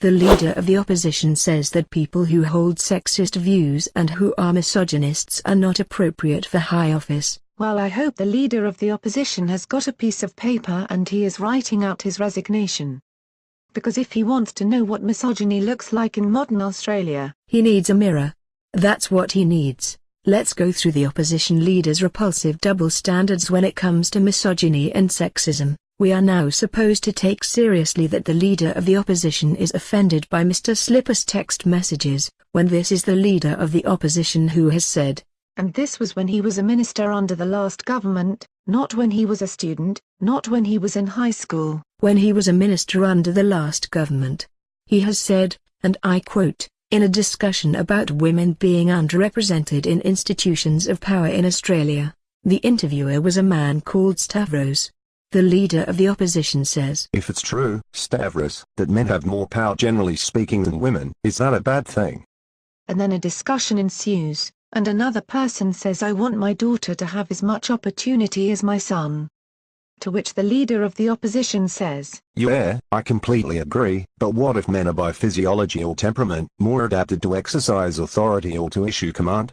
The leader of the opposition says that people who hold sexist views and who are misogynists are not appropriate for high office. Well, I hope the leader of the opposition has got a piece of paper and he is writing out his resignation. Because if he wants to know what misogyny looks like in modern Australia, he needs a mirror. That's what he needs. Let's go through the opposition leader's repulsive double standards when it comes to misogyny and sexism. We are now supposed to take seriously that the leader of the opposition is offended by Mr. Slipper's text messages, when this is the leader of the opposition who has said, and this was when he was a minister under the last government, not when he was a student, not when he was in high school. When he was a minister under the last government. He has said, and I quote, in a discussion about women being underrepresented in institutions of power in Australia. The interviewer was a man called Stavros. The leader of the opposition says, if it's true, Stavros, that men have more power generally speaking than women, is that a bad thing? And then a discussion ensues, and another person says, I want my daughter to have as much opportunity as my son. To which the leader of the opposition says, yeah, I completely agree, but what if men are by physiology or temperament more adapted to exercise authority or to issue command?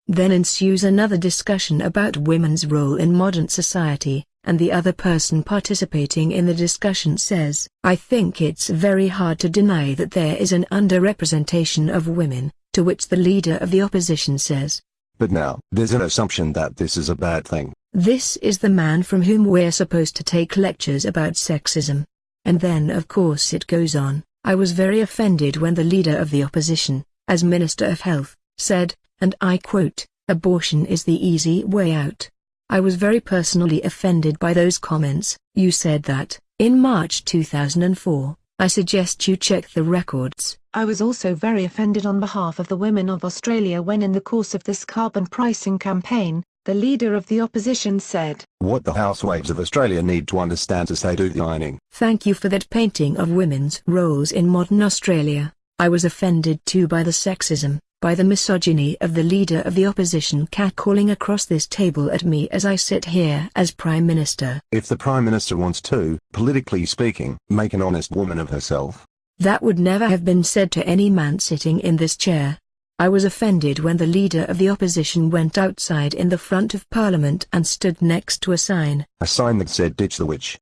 Then ensues another discussion about women's role in modern society, and the other person participating in the discussion says, I think it's very hard to deny that there is an underrepresentation of women, to which the leader of the opposition says, but now, there's an assumption that this is a bad thing. This is the man from whom we're supposed to take lectures about sexism. And then of course it goes on. I was very offended when the leader of the opposition, as Minister of Health, said, and I quote, abortion is the easy way out. I was very personally offended by those comments. You said that, in March 2004, I suggest you check the records. I was also very offended on behalf of the women of Australia when in the course of this carbon pricing campaign, the leader of the opposition said, what the housewives of Australia need to understand as they do the ironing. Thank you for that painting of women's roles in modern Australia. I was offended too by the sexism, by the misogyny of the leader of the opposition catcalling across this table at me as I sit here as Prime Minister. If the Prime Minister wants to, politically speaking, make an honest woman of herself. That would never have been said to any man sitting in this chair. I was offended when the leader of the opposition went outside in the front of Parliament and stood next to a sign. A sign that said ditch the witch.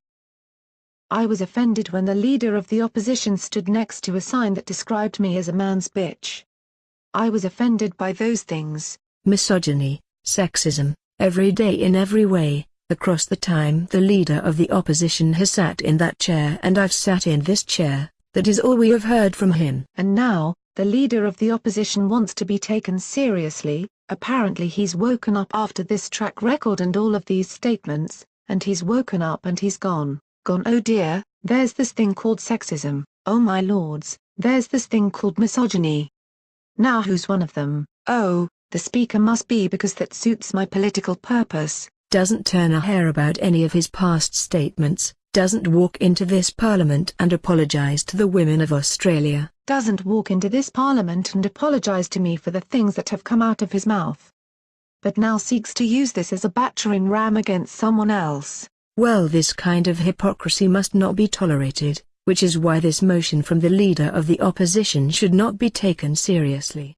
I was offended when the leader of the opposition stood next to a sign that described me as a man's bitch. I was offended by those things. Misogyny, sexism, every day in every way, across the time the leader of the opposition has sat in that chair and I've sat in this chair, that is all we have heard from him. And now, the leader of the opposition wants to be taken seriously. Apparently he's woken up after this track record and all of these statements, and he's woken up and he's gone, oh dear, there's this thing called sexism, oh my lords, there's this thing called misogyny. Now who's one of them? Oh, the speaker must be because that suits my political purpose. Doesn't turn a hair about any of his past statements, doesn't walk into this parliament and apologize to the women of Australia. Doesn't walk into this parliament and apologize to me for the things that have come out of his mouth. But now seeks to use this as a battering ram against someone else. Well, this kind of hypocrisy must not be tolerated, which is why this motion from the leader of the opposition should not be taken seriously.